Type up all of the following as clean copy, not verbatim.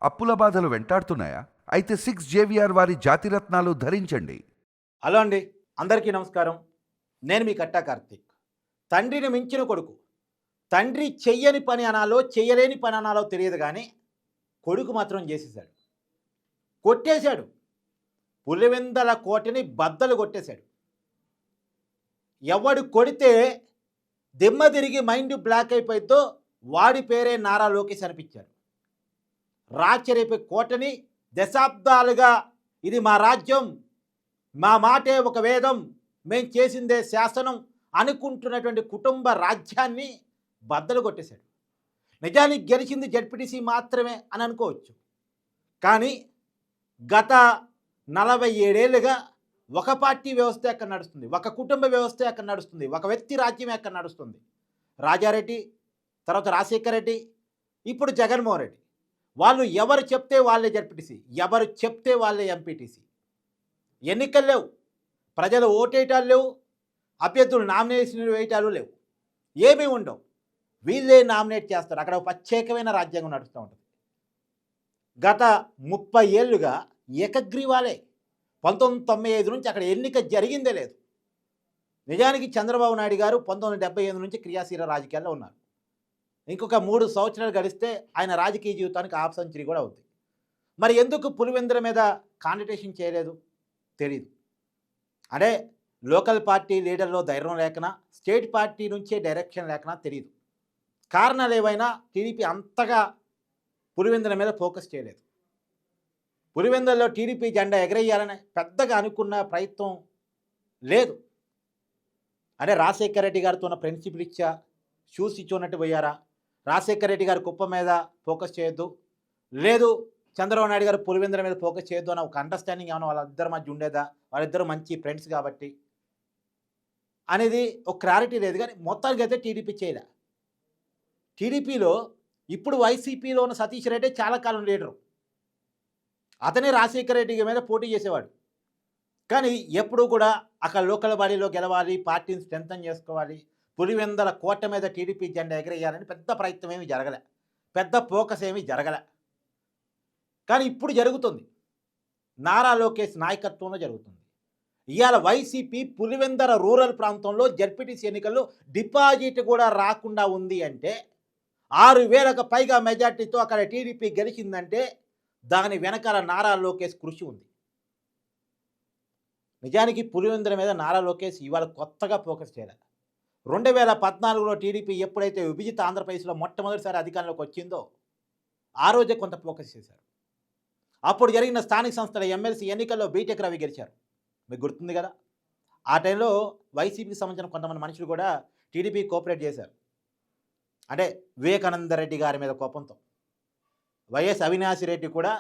అప్పుల బాధలు వెంటాడుతున్నాయా? అయితే 6 JVR వారి జాతిరత్నాలు ధరించండి. హలో అండి, అందరికీ నమస్కారం. నేను మీ కట్టా కార్తీక్. తండ్రిని మించిన కొడుకు. తండ్రి చెయ్యని పని అనాలో, చెయ్యలేని పని అనాలో తెలియదు కానీ, కొడుకు మాత్రం చేసేసాడు. కొట్టేశాడు. పులివెందల కోటని బద్దలు కొట్టేశాడు. ఎవడు కొడితే దిమ్మ తిరిగి మైండ్ బ్లాక్ అయిపోయిద్దో వాడి పేరే నారా లోకేష్ అనిపించారు. రాచరేపే కోటని దశాబ్దాలుగా ఇది మా రాజ్యం, మా మాటే ఒక వేదం, మేం చేసిందే శాసనం అనుకుంటున్నటువంటి కుటుంబ రాజ్యాన్ని బద్దలు కొట్టేశాడు. నిజానికి గెలిచింది జడ్పీటీసీ మాత్రమే అని అనుకోవచ్చు. కానీ గత 47 ఏళ్ళుగా ఒక పార్టీ వ్యవస్థ ఎక్కడ నడుస్తుంది, ఒక కుటుంబ వ్యవస్థ ఎక్కడ నడుస్తుంది, ఒక వ్యక్తి రాజ్యం ఎక్కడ నడుస్తుంది. రాజారెడ్డి, తర్వాత రాజశేఖర రెడ్డి, ఇప్పుడు జగన్మోహన్ రెడ్డి. వాళ్ళు ఎవరు చెప్తే వాళ్ళే జడ్పీటీసీ, ఎవరు చెప్తే వాళ్ళే ఎంపీటీసీ. ఎన్నికలు లేవు, ప్రజలు ఓటేయటాలు లేవు, అభ్యర్థులు నామినేషన్ వేయటాలు లేవు, ఏమీ ఉండవు. వీళ్ళే నామినేట్ చేస్తారు. అక్కడ ఒక ప్రత్యేకమైన రాజ్యాంగం నడుస్తూ ఉంటుంది. గత 30 ఏళ్ళుగా ఏకగ్రీవాలే. 1995 నుంచి అక్కడ ఎన్నిక జరిగిందే లేదు. నిజానికి చంద్రబాబు నాయుడు గారు 1978 నుంచి క్రియాశీల రాజకీయాల్లో ఉన్నారు. ఇంకొక 3 సంవత్సరాలు గడిస్తే ఆయన రాజకీయ జీవితానికి హాఫ్ సెంచరీ కూడా అవుతుంది. మరి ఎందుకు పులివెందుల మీద కాంపిటీషన్ చేయలేదు తెలీదు. అంటే లోకల్ పార్టీ లీడర్లో ధైర్యం లేకనా, స్టేట్ పార్టీ నుంచే డైరెక్షన్ లేకనా తెలియదు. కారణాలు ఏవైనా టీడీపీ అంతగా పులివెందుల మీద ఫోకస్ చేయలేదు. పులివెందుల్లో టీడీపీ జెండా ఎగరేయాలని పెద్దగా అనుకున్న ప్రయత్నం లేదు. అంటే రాజశేఖర రెడ్డి గారితో ఉన్న ప్రిన్సిపల్ ఇచ్చా షూస్ ఇచ్చున్నట్టు పోయారా? రాజశేఖర రెడ్డి గారి కుప్ప మీద ఫోకస్ చేయొద్దు, లేదు చంద్రబాబు నాయుడు గారు పులివెందుల మీద ఫోకస్ చేయొద్దు అన్న ఒక అండర్స్టాండింగ్ ఏమైనా వాళ్ళిద్దరి మధ్య ఉండేదా? వాళ్ళిద్దరు మంచి ఫ్రెండ్స్ కాబట్టి అనేది ఒక క్లారిటీ లేదు. కానీ మొత్తానికి అయితే టీడీపీ చేయలే. టీడీపీలో ఇప్పుడు వైసీపీలో ఉన్న సతీష్ రెడ్డి చాలా కాలం లీడరు. అతనే రాజశేఖర రెడ్డి మీద పోటీ చేసేవాడు. కానీ ఎప్పుడు కూడా అక్కడ లోకల్ బాడీలో గెలవాలి, పార్టీని స్ట్రెంథన్ చేసుకోవాలి, పులివెందల కోట మీద టీడీపీ జెండా ఎగరేయాలని పెద్ద ప్రయత్నం ఏమీ జరగలే, పెద్ద ఫోకస్ ఏమీ జరగలే. కానీ ఇప్పుడు జరుగుతుంది. నారా లోకేష్ నాయకత్వంలో జరుగుతుంది. ఇవాళ వైసీపీ పులివెందల రూరల్ ప్రాంతంలో జడ్పీటీసీ ఎన్నికల్లో డిపాజిట్ కూడా రాకుండా ఉంది అంటే, 6,000కు పైగా మెజార్టీతో అక్కడ టీడీపీ గెలిచిందంటే దాని వెనకాల నారా లోకేష్ కృషి ఉంది. నిజానికి పులివెందుల మీద నారా లోకేష్ ఇవాళ కొత్తగా ఫోకస్ చేయాలి. 2014లో టీడీపీ ఎప్పుడైతే విభజిత ఆంధ్రప్రదేశ్లో మొట్టమొదటిసారి అధికారంలోకి వచ్చిందో ఆ రోజే కొంత ఫోకస్ చేశారు. అప్పుడు జరిగిన స్థానిక సంస్థల ఎమ్మెల్సీ ఎన్నికల్లో బీటెక్ రవి గెలిచారు, మీకు గుర్తుంది కదా. ఆ టైంలో వైసీపీకి సంబంధించిన కొంతమంది మనుషులు కూడా టీడీపీ కోఆపరేట్ చేశారు. అంటే వివేకానంద రెడ్డి గారి మీద కోపంతో వైఎస్ అవినాష్ రెడ్డి కూడా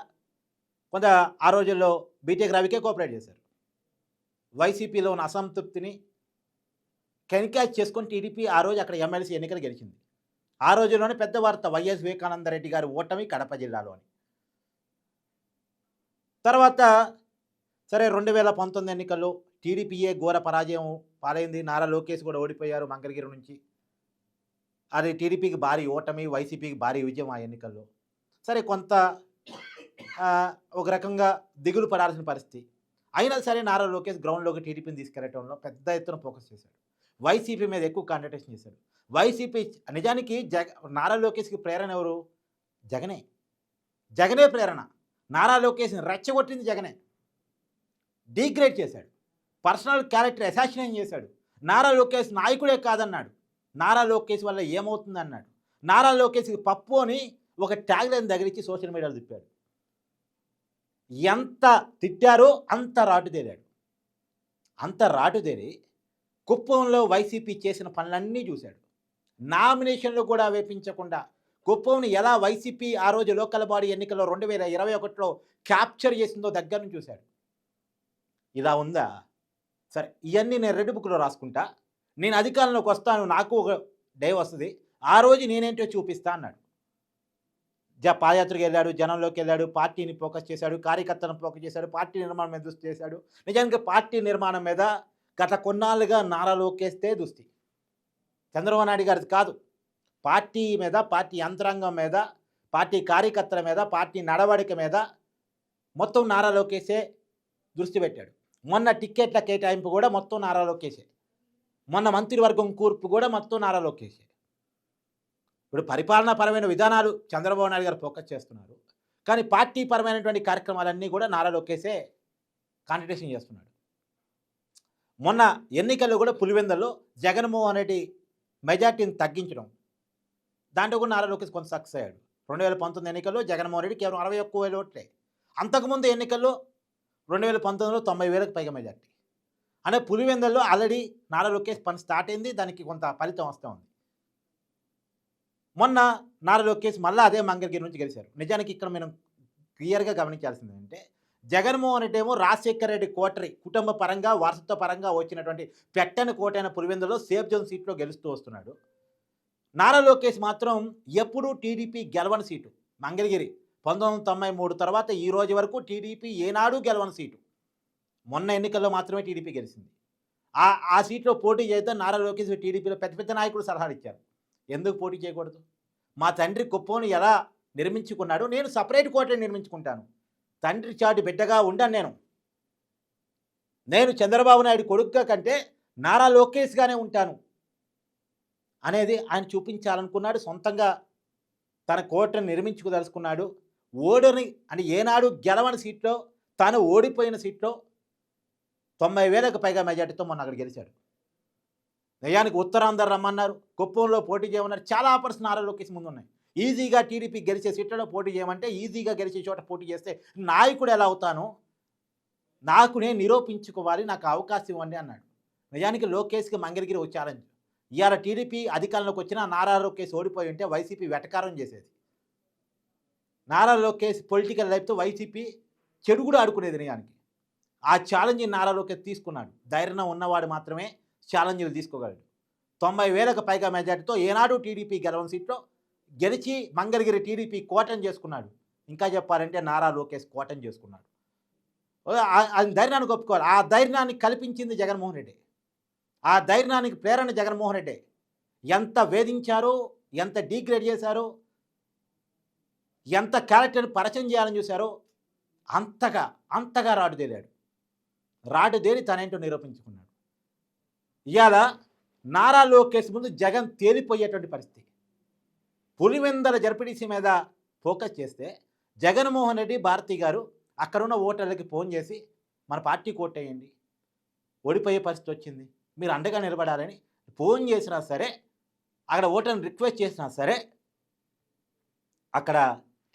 కొంత ఆ రోజుల్లో బీటెక్ రవికే కోఆపరేట్ చేశారు. వైసీపీలో ఉన్న అసంతృప్తిని కెన్క్యాచ్ చేసుకొని టీడీపీ ఆ రోజు అక్కడ ఎమ్మెల్సీ ఎన్నికలు గెలిచింది. ఆ రోజుల్లోనే పెద్ద వార్త వైఎస్ వివేకానంద రెడ్డి గారి ఓటమి కడప జిల్లాలోని. తర్వాత సరే 2019 ఎన్నికల్లో టీడీపీయే ఘోర పరాజయం పాలైంది. నారా లోకేష్ కూడా ఓడిపోయారు మంగళగిరి నుంచి. అది టీడీపీకి భారీ ఓటమి, వైసీపీకి భారీ విజయం ఆ ఎన్నికల్లో. సరే కొంత ఒక రకంగా దిగులు పడాల్సిన పరిస్థితి అయినా సరే నారా లోకేష్ గ్రౌండ్లోకి టీడీపీని తీసుకెళ్లడంలో పెద్ద ఎత్తున ఫోకస్ చేశాడు. వైసీపీ మీద ఎక్కువ కాంటెస్టేషన్ చేశాడు. వైసీపీ నిజానికి నారా లోకేష్కి ప్రేరణ ఎవరు? జగనే. జగనే ప్రేరణ. నారా లోకేష్ని రెచ్చగొట్టింది జగనే. డీగ్రేడ్ చేశాడు, పర్సనల్ క్యారెక్టర్ అసాసినేషన్ చేశాడు. నారా లోకేష్ నాయకుడే కాదన్నాడు. నారా లోకేష్ వల్ల ఏమవుతుంది అన్నాడు. నారా లోకేష్కి పప్పు అని ఒక ట్యాగ్ లైన్ దగ్గరించి సోషల్ మీడియాలో తిప్పాడు. ఎంత తిట్టారో అంత రాటుదేరాడు. అంత రాటుదేరి కుప్పంలో వైసీపీ చేసిన పనులన్నీ చూశాడు. నామినేషన్లు కూడా వేపించకుండా కుప్పంని ఎలా వైసీపీ ఆ రోజు లోకల్ బాడీ ఎన్నికల్లో 2021లో క్యాప్చర్ చేసిందో దగ్గర నుంచి చూశాడు. ఇలా ఉందా? సరే, ఇవన్నీ నేను రెడ్ బుక్లో రాసుకుంటా, నేను అధికారంలోకి వస్తాను, నాకు ఒక డే వస్తుంది, ఆ రోజు నేనేంటో చూపిస్తా అన్నాడు. పాదయాత్రకు వెళ్ళాడు, జనంలోకి వెళ్ళాడు, పార్టీని ఫోకస్ చేశాడు, కార్యకర్తలను ఫోకస్ చేశాడు, పార్టీ నిర్మాణం మీద దృష్టి చేశాడు. నిజానికి పార్టీ నిర్మాణం మీద గత కొన్నాళ్ళుగా నారా లోకేష్తే దృష్టి, చంద్రబాబు నాయుడు గారిది కాదు. పార్టీ మీద, పార్టీ యంత్రాంగం మీద, పార్టీ కార్యకర్తల మీద, పార్టీ నడవడిక మీద మొత్తం నారా లోకేషే దృష్టి పెట్టాడు. మొన్న టిక్కెట్ల కేటాయింపు కూడా మొత్తం నారా లోకేషే. మొన్న మంత్రివర్గం కూర్పు కూడా మొత్తం నారా లోకేషే. ఇప్పుడు పరిపాలనాపరమైన విధానాలు చంద్రబాబు నాయుడు గారు ఫోకస్ చేస్తున్నారు. కానీ పార్టీ పరమైనటువంటి కార్యక్రమాలన్నీ కూడా నారా లోకేషే కాంట్రిబ్యూషన్ చేస్తున్నాడు. మొన్న ఎన్నికల్లో కూడా పులివెందుల్లో జగన్మోహన్ రెడ్డి మెజార్టీని తగ్గించడం, దాంట్లో కూడా నారా లోకేష్ కొంత సక్సెస్ అయ్యాడు. 2019 ఎన్నికల్లో జగన్మోహన్ రెడ్డి కేవలం 61,000 ఓట్లే. అంతకుముందు ఎన్నికల్లో 2019లో 90,000కు పైగా మెజార్టీ. అంటే పులివెందుల్లో ఆల్రెడీ నారా లోకేష్ పని స్టార్ట్ అయింది, దానికి కొంత ఫలితం వస్తూ ఉంది. మొన్న నారా లోకేష్ మళ్ళీ అదే మంగళగిరి నుంచి గెలిచారు. నిజానికి ఇక్కడ మనం క్లియర్గా గమనించాల్సింది ఏంటంటే, జగన్మోహన్ రెడ్డి ఏమో రాజశేఖర రెడ్డి కోటరీ కుటుంబ పరంగా వారసత్వ పరంగా వచ్చినటువంటి పెట్టని కోటైన పులివెందులో సేఫ్ జోన్ సీట్లో గెలుస్తూ వస్తున్నాడు. నారా లోకేష్ మాత్రం ఎప్పుడూ టీడీపీ గెలవని సీటు మంగళగిరి. 1993 తర్వాత ఈ రోజు వరకు టీడీపీ ఏనాడు గెలవని సీటు. మొన్న ఎన్నికల్లో మాత్రమే టీడీపీ గెలిచింది. ఆ సీట్లో పోటీ చేద్దాం నారా లోకేష్ టీడీపీలో పెద్ద పెద్ద నాయకులు సలహాలు ఇచ్చారు. ఎందుకు పోటీ చేయకూడదు? మా తండ్రి కుప్పంను ఎలా నిర్మించుకున్నాడు, నేను సపరేట్ కోటని నిర్మించుకుంటాను. తండ్రి చాటు బిడ్డగా ఉండను. నేను చంద్రబాబు నాయుడు కొడుకుగా కంటే నారా లోకేష్గానే ఉంటాను అనేది ఆయన చూపించాలనుకున్నాడు. సొంతంగా తన కోటను నిర్మించుకోదలుచుకున్నాడు. ఓడని అని ఏనాడు గెలవని సీట్లో, తాను ఓడిపోయిన సీట్లో 90,000కు పైగా మెజార్టీతో మొన్న అక్కడ గెలిచాడు. నిజానికి ఉత్తరాంధ్ర రమ్మన్నారు, కుప్పంలో పోటీ చేయమన్నారు. చాలా ఆఫర్స్ నారా లోకేష్ ముందు ఉన్నాయి. ఈజీగా టీడీపీ గెలిచే సీట్లలో పోటీ చేయమంటే, ఈజీగా గెలిచే చోట పోటీ చేస్తే నాయకుడు ఎలా అవుతాను, నాకు నేను నిరూపించుకోవాలి, నాకు అవకాశం ఇవ్వండి అన్నాడు. నిజానికి లోకేష్కి మంగళగిరి ఓ ఛాలెంజ్. ఇవాళ టీడీపీ అధికారంలోకి వచ్చినా నారా లోకేష్ ఓడిపోయి ఉంటే వైసీపీ వెటకారం చేసేది. నారా లోకేష్ పొలిటికల్ లైఫ్తో వైసీపీ చెడు కూడా ఆడుకునేది. నిజానికి ఆ ఛాలెంజ్ని నారా లోకేష్ తీసుకున్నాడు. ధైర్యం ఉన్నవాడు మాత్రమే ఛాలెంజ్లు తీసుకోగలడు. 90,000కు పైగా మెజార్టీతో ఏనాడు టీడీపీ గెలవని సీట్లో గెలిచి మంగళగిరి టీడీపీ కోటం చేసుకున్నాడు. ఇంకా చెప్పాలంటే నారా లోకేష్ కోటం చేసుకున్నాడు. అది ధైర్యానికి ఒప్పుకోవాలి. ఆ ధైర్యాన్ని కల్పించింది జగన్మోహన్ రెడ్డి. ఆ ధైర్యానికి ప్రేరణ జగన్మోహన్ రెడ్డి. ఎంత వేధించారో, ఎంత డీగ్రేడ్ చేశారో, ఎంత క్యారెక్టర్ని పరిచయం చేయాలని చూశారో అంతగా రాటుదేలాడు. రాటుదేలి తనేంటో నిరూపించుకున్నాడు. ఇవాళ నారా లోకేష్ ముందు జగన్ తేలిపోయేటువంటి పరిస్థితి. పులివెందుల జడ్పీటీసీ మీద ఫోకస్ చేస్తే జగన్మోహన్ రెడ్డి, భారతి గారు అక్కడున్న ఓటర్లకి ఫోన్ చేసి మన పార్టీ కోటేయండి, ఓడిపోయే పరిస్థితి వచ్చింది, మీరు అండగా నిలబడాలని ఫోన్ చేసినా సరే, అక్కడ ఓటర్ని రిక్వెస్ట్ చేసినా సరే, అక్కడ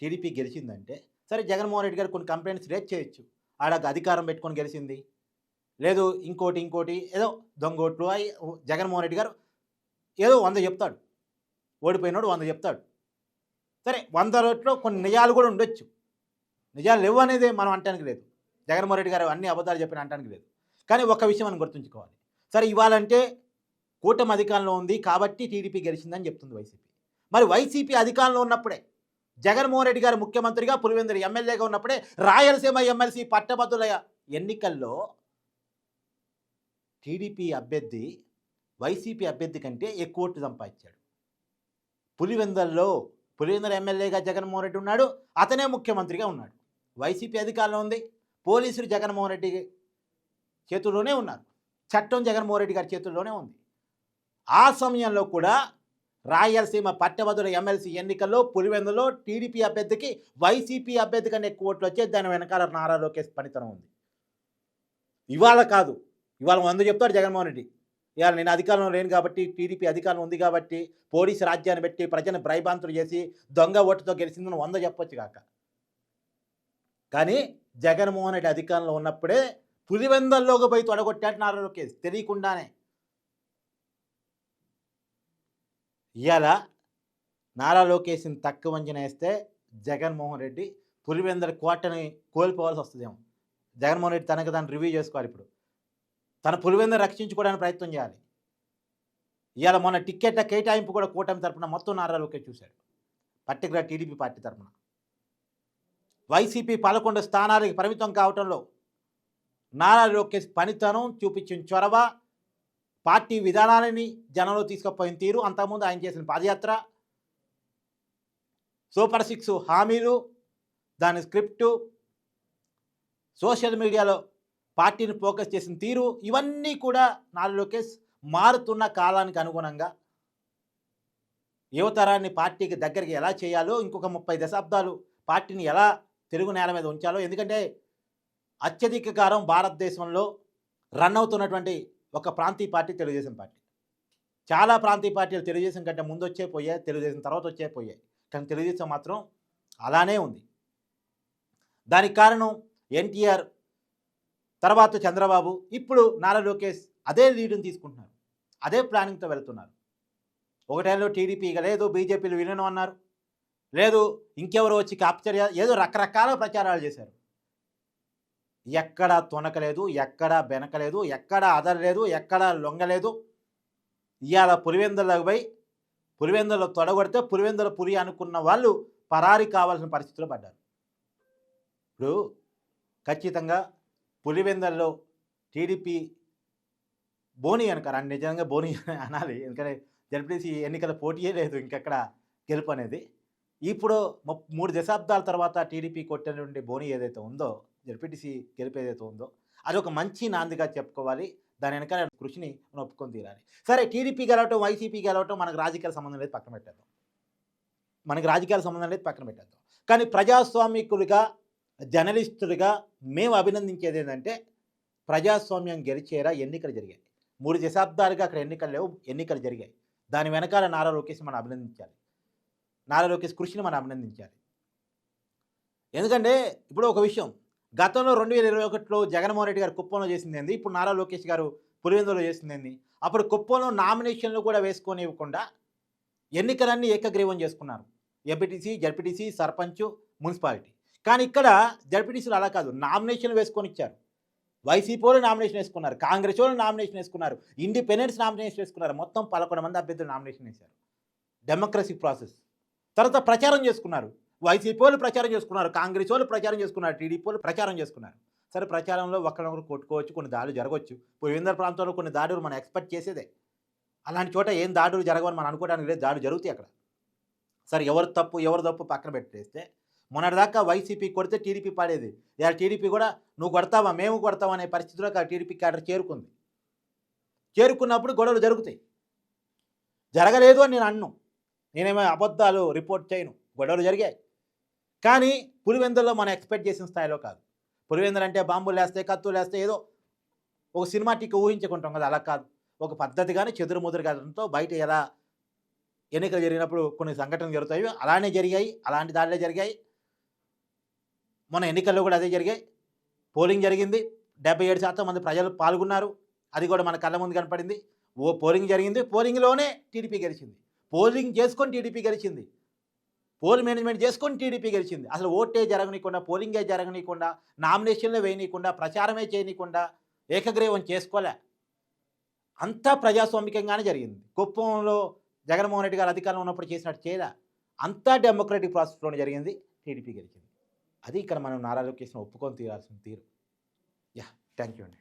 టీడీపీ గెలిచిందంటే సరే జగన్మోహన్ రెడ్డి గారు కొన్ని కంప్లైంట్స్ రేజ్ చేయొచ్చు. ఆడ అధికారం పెట్టుకొని గెలిచింది, లేదు ఇంకోటి ఏదో దొంగోట్లు జగన్మోహన్ రెడ్డి గారు ఏదో 100 చెప్తాడు, ఓడిపోయినాడు 100 చెప్తాడు. సరే 100 రోట్లో కొన్ని నిజాలు కూడా ఉండొచ్చు. నిజాలు లేవు అనేది మనం అంటానికి లేదు. జగన్మోహన్ రెడ్డి గారు అన్ని అబద్ధాలు చెప్పిన అంటానికి లేదు. కానీ ఒక విషయం మనం గుర్తుంచుకోవాలి. సరే ఇవ్వాలంటే కూటమి అధికారంలో ఉంది కాబట్టి టీడీపీ గెలిచిందని చెప్తుంది వైసీపీ. మరి వైసీపీ అధికారంలో ఉన్నప్పుడే, జగన్మోహన్ రెడ్డి గారు ముఖ్యమంత్రిగా, పులివెందుల ఎమ్మెల్యేగా ఉన్నప్పుడే రాయలసీమ ఎమ్మెల్సీ పట్టభద్రుల ఎన్నికల్లో టీడీపీ అభ్యర్థి వైసీపీ అభ్యర్థి కంటే ఎక్కువ ఓట్లు సంపాదించాడు. పులివెందుల ఎమ్మెల్యేగా జగన్మోహన్ రెడ్డి ఉన్నాడు, అతనే ముఖ్యమంత్రిగా ఉన్నాడు. వైసీపీ అధికారంలో ఉంది, పోలీసులు జగన్మోహన్ రెడ్డి చేతుల్లోనే ఉన్నారు, చట్టం జగన్మోహన్ రెడ్డి గారి చేతుల్లోనే ఉంది. ఆ సమయంలో కూడా రాయలసీమ పట్టభద్రుల ఎమ్మెల్సీ ఎన్నికల్లో పులివెందులో టీడీపీ అభ్యర్థికి వైసీపీ అభ్యర్థి కన్నా ఎక్కువ ఓట్లు వచ్చేది. దాని వెనకాల నారా లోకేష్ పనితనం ఉంది. ఇవాళ కాదు, ఇవాళ 100 చెప్తాడు జగన్మోహన్ రెడ్డి. ఇవాళ నేను అధికారంలో లేను కాబట్టి, టీడీపీ అధికారంలో ఉంది కాబట్టి, పోలీసు రాజ్యాన్ని పెట్టి ప్రజలను భయభ్రాంతులు చేసి దొంగ ఓటుతో గెలిచిందని 100 చెప్పొచ్చు కాక. కానీ జగన్మోహన్ రెడ్డి అధికారంలో ఉన్నప్పుడే పులివెందుల్లోకి పోయి తొడగొట్టాడు నారా లోకేష్ తెలియకుండానే. ఇవాళ నారా లోకేష్ని తక్కువ అంచనా వేస్తే జగన్మోహన్ రెడ్డి పులివెందుల కోటని కోల్పోవాల్సి వస్తుందేమో. జగన్మోహన్ రెడ్డి తనకు దాన్ని రివ్యూ చేసుకోవాలి. ఇప్పుడు తన పులివెందులు రక్షించుకోవడానికి ప్రయత్నం చేయాలి. ఇవాళ మొన్న టిక్కెట్ల కేటాయింపు కూడా కూటమి తరపున మొత్తం నారా లోకేష్ చూశాడు, పర్టికులర్ టీడీపీ పార్టీ తరపున. వైసీపీ 11 స్థానాలకు పరిమితం కావటంలో నారా లోకేష్ పనితనం, చూపించిన చొరవ, పార్టీ విధానాలని జనంలో తీసుకుపోయిన తీరు, అంతకుముందు ఆయన చేసిన పాదయాత్ర, సూపర్ 6 హామీలు, దాని స్క్రిప్టు, సోషల్ మీడియాలో పార్టీని ఫోకస్ చేసిన తీరు, ఇవన్నీ కూడా నారా లోకేష్ మారుతున్న కాలానికి అనుగుణంగా యువతరాన్ని పార్టీకి దగ్గరికి ఎలా చేయాలో, ఇంకొక 30 దశాబ్దాలు పార్టీని ఎలా తెలుగు నేల మీద ఉంచాలో. ఎందుకంటే అత్యధిక కాలం భారతదేశంలో రన్ అవుతున్నటువంటి ఒక ప్రాంతీయ పార్టీ తెలుగుదేశం పార్టీ. చాలా ప్రాంతీయ పార్టీలు తెలుగుదేశం కంటే ముందు వచ్చే పోయాయి, తెలుగుదేశం తర్వాత వచ్చే పోయాయి. కానీ తెలుగుదేశం మాత్రం అలానే ఉంది. దానికి కారణం ఎన్టీఆర్, తర్వాత చంద్రబాబు, ఇప్పుడు నారా లోకేష్ అదే లీడ్ని తీసుకుంటున్నారు, అదే ప్లానింగ్తో వెళ్తున్నారు. ఒక టైంలో టీడీపీ ఇక లేదు, బీజేపీలు విలీనం అన్నారు, లేదు ఇంకెవరో వచ్చి క్యాప్చర్, ఏదో రకరకాల ప్రచారాలు చేశారు. ఎక్కడా తొనకలేదు, ఎక్కడా బెనకలేదు, ఎక్కడా అదరలేదు, ఎక్కడా లొంగలేదు. ఇవాళ పులివెందులకు పోయి పులివెందులో తొడగొడితే పులివెందుల పులి అనుకున్న వాళ్ళు పరారి కావాల్సిన పరిస్థితిలో పడ్డారు. ఇప్పుడు ఖచ్చితంగా పులివెందుల్లో టీడీపీ బోని అనకారు, నిజంగా బోని అనాలి. ఎందుకంటే జడ్పీటీసీ ఎన్నికల పోటీయే లేదు ఇంకెక్కడ గెలుపు అనేది. ఇప్పుడు 3 దశాబ్దాల తర్వాత టీడీపీ కొట్టినటువంటి బోని ఏదైతే ఉందో, జడ్పీటీసీ గెలుపు ఏదైతే ఉందో, అది ఒక మంచి నాందిగా చెప్పుకోవాలి. దాని వెనకాల కృషిని మనం ఒప్పుకొని తీరాలి. సరే, టీడీపీ గెలవటం, వైసీపీ గెలవటం మనకు రాజకీయాల సంబంధం లేదు, పక్కన పెట్టేద్దాం. కానీ ప్రజాస్వామికులుగా, జర్నలిస్టులుగా మేము అభినందించేది ఏంటంటే, ప్రజాస్వామ్యం గెలిచేరా ఎన్నికలు జరిగాయి. 3 దశాబ్దాలుగా అక్కడ ఎన్నికలు లేవు, ఎన్నికలు జరిగాయి. దాని వెనకాల నారా లోకేష్ మనం అభినందించాలి, నారా లోకేష్ కృషిని మనం అభినందించాలి. ఎందుకంటే ఇప్పుడు ఒక విషయం, గతంలో 2021లో జగన్మోహన్ రెడ్డి గారు కుప్పంలో చేసింది ఏంది, ఇప్పుడు నారా లోకేష్ గారు పులివెందులో చేసింది ఏంది. అప్పుడు కుప్పంలో నామినేషన్లు కూడా వేసుకొని ఇవ్వకుండా ఎన్నికలన్నీ ఏకగ్రీవం చేసుకున్నారు, ఎంపీటీసీ, జడ్పీటీసీ, సర్పంచ్, మున్సిపాలిటీ. కానీ ఇక్కడ జడ్పీటీసీలు అలా కాదు, నామినేషన్లు వేసుకొని ఇచ్చారు. వైసీపీ వాళ్ళు నామినేషన్ వేసుకున్నారు, కాంగ్రెస్ వాళ్ళు నామినేషన్ వేసుకున్నారు, ఇండిపెండెన్స్ నామినేషన్ వేసుకున్నారు. మొత్తం 11 మంది అభ్యర్థులు నామినేషన్ వేశారు. Democracy process. తర్వాత ప్రచారం చేసుకున్నారు, వైసీపీ వాళ్ళు ప్రచారం చేసుకున్నారు, కాంగ్రెస్ వాళ్ళు ప్రచారం చేసుకున్నారు, టీడీపీ వాళ్ళు ప్రచారం చేసుకున్నారు. సరే, ప్రచారంలో ఒకరినొకరు కొట్టుకోవచ్చు, కొన్ని దాడులు జరగవచ్చు. పులివెందుల ప్రాంతంలో కొన్ని దాడులు మనం ఎక్స్పెక్ట్ చేసేదే. అలాంటి చోట ఏం దాడులు జరగవని మనం అనుకోవడానికి లేదు, దాడులు జరుగుతాయి అక్కడ. సరే, ఎవరు తప్పు పక్కన పెట్టేస్తే, మొన్నటిదాకా వైసీపీ కొడితే టీడీపీ పాడేది. ఇలా టీడీపీ కూడా నువ్వు కొడతావా, మేము కొడతావా అనే పరిస్థితిలో టీడీపీ క్యాడర్ చేరుకుంది. చేరుకున్నప్పుడు గొడవలు జరుగుతాయి. జరగలేదు అని నేను అన్ను, నేనేమో అబద్ధాలు రిపోర్ట్ చేయను, గొడవలు జరిగాయి. కానీ పులివెందుల్లో మనం ఎక్స్పెక్ట్ చేసిన స్థాయిలో కాదు. పులివెందులు అంటే బాంబులు వేస్తే, కత్తులు వేస్తే, ఏదో ఒక సినిమాటిక్ ఊహించుకుంటాం కదా, అలా కాదు. ఒక పద్ధతిగానే చెదురుముదురుగాతో బయట ఎలా ఎన్నికలు జరిగినప్పుడు కొన్ని సంఘటనలు జరుగుతాయి, అలానే జరిగాయి, అలాంటి దాడులే జరిగాయి. మన ఎన్నికల్లో కూడా అదే జరిగాయి. పోలింగ్ జరిగింది, 77% మంది ప్రజలు పాల్గొన్నారు, అది కూడా మన కళ్ళ ముందు కనపడింది. పోలింగ్ జరిగింది, పోలింగ్లోనే టీడీపీ గెలిచింది. పోలింగ్ చేసుకొని టీడీపీ గెలిచింది, పోల్ మేనేజ్మెంట్ చేసుకొని టీడీపీ గెలిచింది. అసలు ఓటే జరగనీయకుండా, పోలింగే జరగనీయకుండా, నామినేషన్లే వేయనీయకుండా, ప్రచారమే చేయనీయకుండా ఏకగ్రీవం చేసుకోలే. అంతా ప్రజాస్వామికంగానే జరిగింది. కుప్పంలో జగన్మోహన్ రెడ్డి గారు అధికారంలో ఉన్నప్పుడు చేసినట్టు చేయలే, అంతా డెమోక్రటిక్ ప్రాసెస్లోనే జరిగింది, టీడీపీ గెలిచింది. అది ఇక్కడ మనం నారా లోకేష్ని ఒప్పుకొని తీరాల్సిన తీరు. థ్యాంక్ యూ అండి.